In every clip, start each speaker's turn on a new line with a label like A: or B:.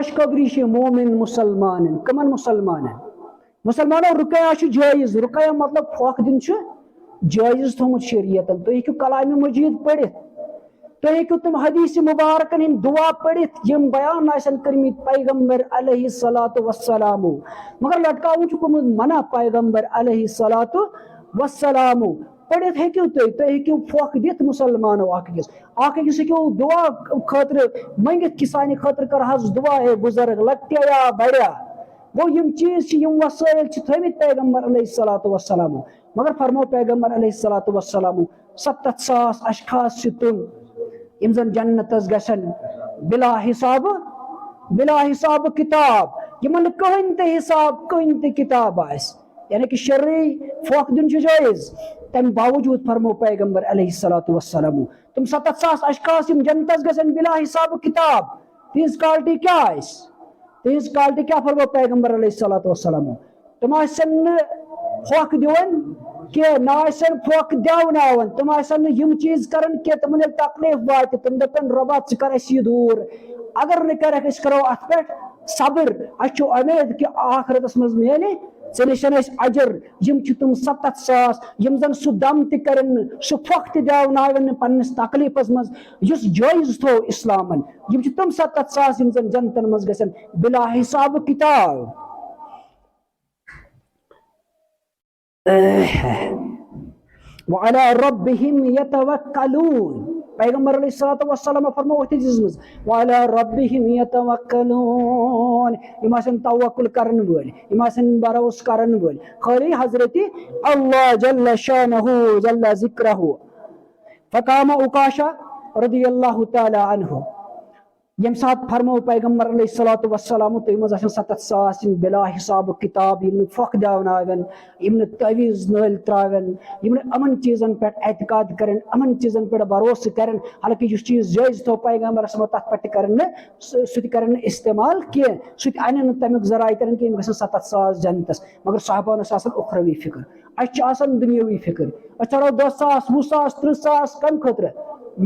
A: खुशखबरी मोमिन मुसलमान कमन मुसलमान मुसलमानों रुकया जायज रुकया मतलब फोक दिन जायज थोमुत शरीयत तुम हेकु कलाम मजीद पढ़ तुम हेकु तुम हदीस मुबारकन हिंद दुआ पढ़ित यम बयान आसन करमित पैगंबर अलैहिस्सलातु वस्सलामु मगर लटकावुन मना पैगंबर अलैहिस्सलातु वस्सलामु पढ़ित हेकु तुम हेकु फोक दित मुसलमानो अकिस हेकु दुआ खतर मंगित कि सानि खतर कर हज दुआ है बुजुर्ग लट्या या बड़ा गो यम चीज यम वसाइल थमित पैगंबर अलैहिस्सलातु वस्सलामु मगर फरमो पैगंबर अलैहिस्सलातु वस्सलामु 70,000 अशखास तुम यम जन जन्नतस गसन बिला हिसाब किताब यमन कहन ते हिसाब कहन ते किताब आस यानी कि शर्री फोक दिन जायज तम बावजूद फरमो पैगंबर अलैहिस्सलातु वस्सलामु तुम 70,000 अशखास यम जन्नतस गसन बिला हिसाब किताब तीस क्वालिटी क्या आस तीस क्वालिटी क्या फरमो पैगंबर अलैहिस्सलातु वस्सलामु तुम आसन फोक दिवन के नासन फोक देवन तुम आसन यम चीज करन के तुमने तकलीफ वात तुम दपन रबा कर दूर अगर न कर करो अत पे सब्र अच्छो उम्मीद कि आखिरतस मज मिले सन अजर यम तुम 70,000 यम जन सु दम तन सु फोक तवन पन्नस तकलीफस मज जायज थो इस्लामन यम तुम 70,000 यम जन जनतन मज गसन बिला हिसाब किताब वअला रब्बिहिम यतवक्कलून पैगंबर अलैहिस्सलातु वस्सलाम फरमाओ वतिजिस वअला रब्बिहिम यतवक्कलून इमासन तवक्कुल करन वल इमासन भरोस करन वल खाली हजरत अल्लाह जल्ल शानहु जल्ल जिक्रहु फकामा उकाशा रदियल्लाहु ताला अन्हु यम साथ फरमो पैगंबर अलैहिस्सलातु वस्सलाम तो मज 70,000 बिला हिसाब किताब यम फोक दावन यम तवीज नल त्रावन यम अमन चीजन पे एतकाद करन अमन चीजन पे भरोस करन हालांकि जो चीज जायज तो पैगंबर तथ पे करन सु करन इस्तेमाल के सु अन तमिक जराय करन कि 70,000 जन्नतस मगर साहबान उखरवी फिक्र अन दुनियावी फिक्र चढ़ो 10,000 20,000 30,000 कम खतर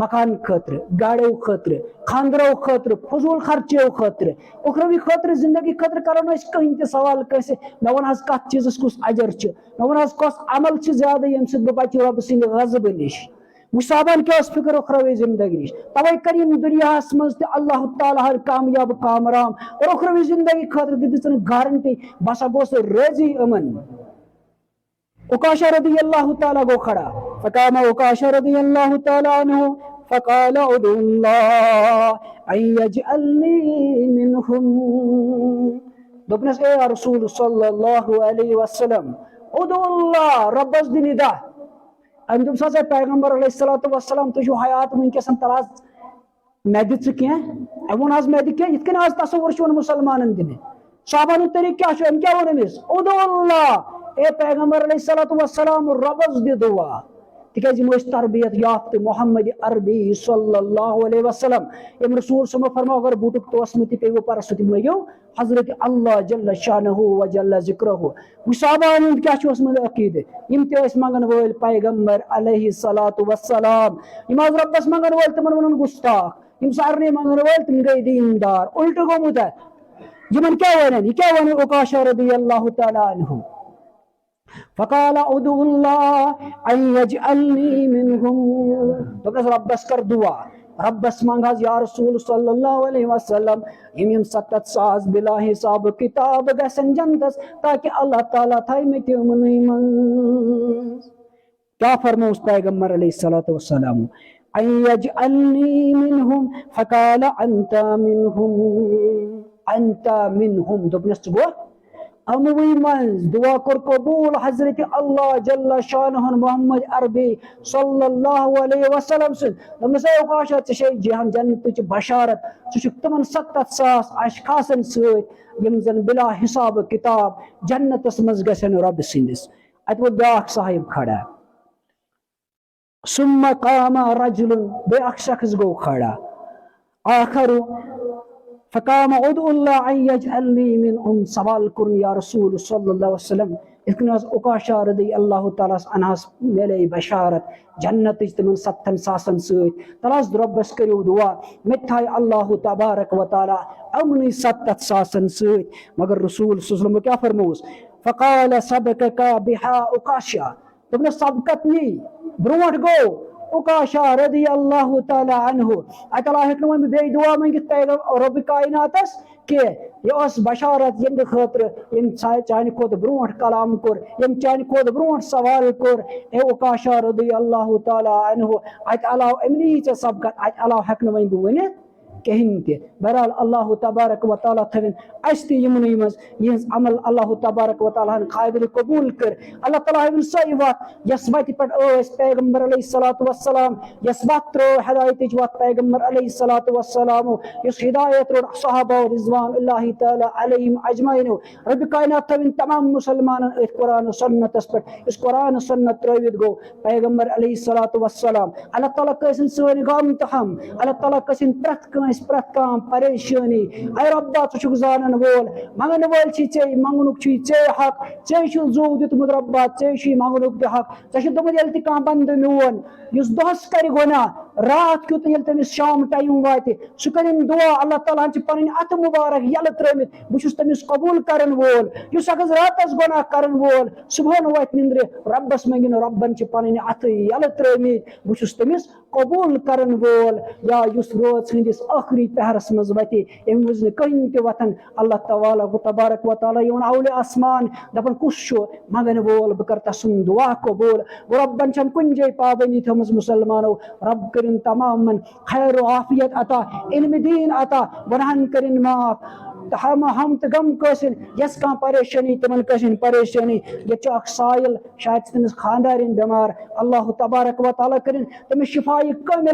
A: मकान खतर गाड़ो खतर खानदरों खतर फजूल खर्चो खतर उखरवी खतर जिंदगी खतर करो कहीं ते सवाल कैसे मे वन कत चीज कुछ अजर मे वन कस अमल ज्यादा यम सद बच रब सद गजब नश मुसाबन क्या फिक्र उखरवी जिंदगी नश तवे कर दुनिया मज अल्लाह ताला हर कामयाब कामराम और उखरवी जिंदगी खतर दित गारंटी बसा गोस राजी अमन उकाशा रदियल्लाहु ताला गो खड़ा फकामा उकाशा रदियल्लाहु ताला अन्हु फकाल उदुल्लाह अयजअलनी मिनहुम दोपनस ए रसूल सल्लल्लाहु अलैहि वसल्लम उदुल्लाह रब्बस दिनिदा अम तुम सा पैगंबर अलैहिस्सलातु वस्सलाम तुझो हयात वनकसन तराज मेदित क्या अवन आज मेदित क्या इतकन आज तसव्वुर वन मुसलमानन दिन साहबान तरीक क्या वन अमिस उदुल्लाह ए पैगंबर अलैहिस्सलातु वस्सलाम रबस दि दुआ तिकाज तरबियत याफ्त मोहम्मद अरबी सल्लल्लाहु अलैहि वसल्लम यम रसूल सम फरमा अगर बूटुक तोसमति पे पर सुति मयो हजरत अल्लाह जल्ल शानहु व जल्ल जिक्रहु मुसाबान क्या छ उसम अकीद यम ते मंगन वल पैगंबर अलैहिस्सलातु वस्सलाम यम रब्बस मंगन वल तमन वन गुस्ताख यम सारने मंगन वल तुम गई दीनदार उल्ट गोमुत यमन क्या वन उकाशा रदियल्लाहु ताला अन्हु फकाल उदुल्लाह अयजअलनी मिनहुम तो रब्बस कर दुआ रब्बस मंगाज या रसूल सल्लल्लाहु अलैहि वसल्लम यम 70,000 बिला हिसाब किताब गसन जन्नतस ताकि अल्लाह ताला थाई में तिमनी मन क्या फरमो उस पैगंबर अलैहिस्सलातु वस्सलाम अयजअलनी मिनहुम फकाल अंता मिनहुम दोपनस गो अमवी मंज दुआ कर कबूल हजरत अल्लाह जल्ल शानहु मोहम्मद अरबी सल्लल्लाहु अलैहि वसल्लम से उकाशा चे जहान जन्नत बशारत तमन 70,000 अशखासन सम जन बिला हिसाब किताब जन्नतस मज गसन रब सिंदिस अत वो ब्याख साहिब खड़ा सुम्मा कामा रजुलन बे शख्स गो खड़ा आखर फकाम उदुल्लाह अन यजअलनी मिनहुम सवाल कुरन या रसूल सल्लल्लाहु अलैहि वसल्लम इतने उकाशा रदी अल्लाह ताला अनहस मेले बशारत जन्नत तिमन 7 सासन सत तलास रब्बस करियो दुआ मिथाय अल्लाह तबारक व ताला अमनी 7 सासन सत मगर रसूल सल्लल्लाहु अलैहि वसल्लम क्या फरमोस फकाल सबका बिहा उकाशा तुमने सबकत नी ब्रोट गो उकाशा रदी अल्लाह ताला अन्हु अतला हेकन वन बे दुआ मंगित रब कायनातस के ये बशारत यम खतर यम चान खोत ब्रोट कलाम कोर यम चान खोत ब्रोट सवाल कोर ए उकाशा रदी अल्लाह ताला अन्हु अतला अमनी सबकत अतला हेकन वन वन कहीं ते बहरहाल अल्लाह तबारक व ताला थविन अस्ति यमुन मज यह अमल अल्लाह तबारक व ताला काबिल कबूल कर अल्लाह ताला हविन सही वत यस वत पे पैगंबर अलैहिस्सलातु वस्सलाम यस वत रो हिदायत वत पैगंबर अलैहिस्सलातु वस्सलाम यस हिदायत रो सहाबा रिजवानुल्लाह ताला अलैहिम अजमईन रब कायनात थविन तमाम मुसलमान कुरान सुन्नत पे इस कुरान सुन्नत त्रवित गो पैगंबर अलैहिस्सलातु वस्सलाम अल्लाह ताला कसिन सोन गाम तहम अल्लाह ताला कसिन प्रत काम परेशानी ऐ रब्बा तुझ जानन वोल मंगन वोल चे मंगनुक चे हक चे जो दितमुत रब्बा चे मंगनुक हक चे दोमुत यल कह बंद मोन युस दोहस कर गुना रात क्युत यल तमिस शाम टाइम वात सह कर दुआ अल्लाह ताला पन अत मुबारक यल त्रमित बहुत तमिस कबूल करन वोल युस अगर रातस गुना करन वोल सुबह वत निंद्रे रब्बस मंगिन रब्बन पन अत यल त्रमित बहुत तमिस कबूल करन वोल या युस रोज हंदिस आखिरी पहरस मज वत अम वज कहीं तन अल्लाह ताला तबारक व ताला योन अवले आसमान दपन कुछ मंगन वोल बह कर तसन दुआ कबूल वो रब्बन कुन जय पाबंदी थमज मुसलमानो रब करिन तमाम खैर आफियत अता इल्म दीन अता गुनाहन करिन माफ हम तो गम कसिन यस कह परेशानी तमन कसिन परेशानी ये साइल शायद तमिस खानदारिन बीमार अल्लाह तबारक व ताला करिन तमिस शिफाई कम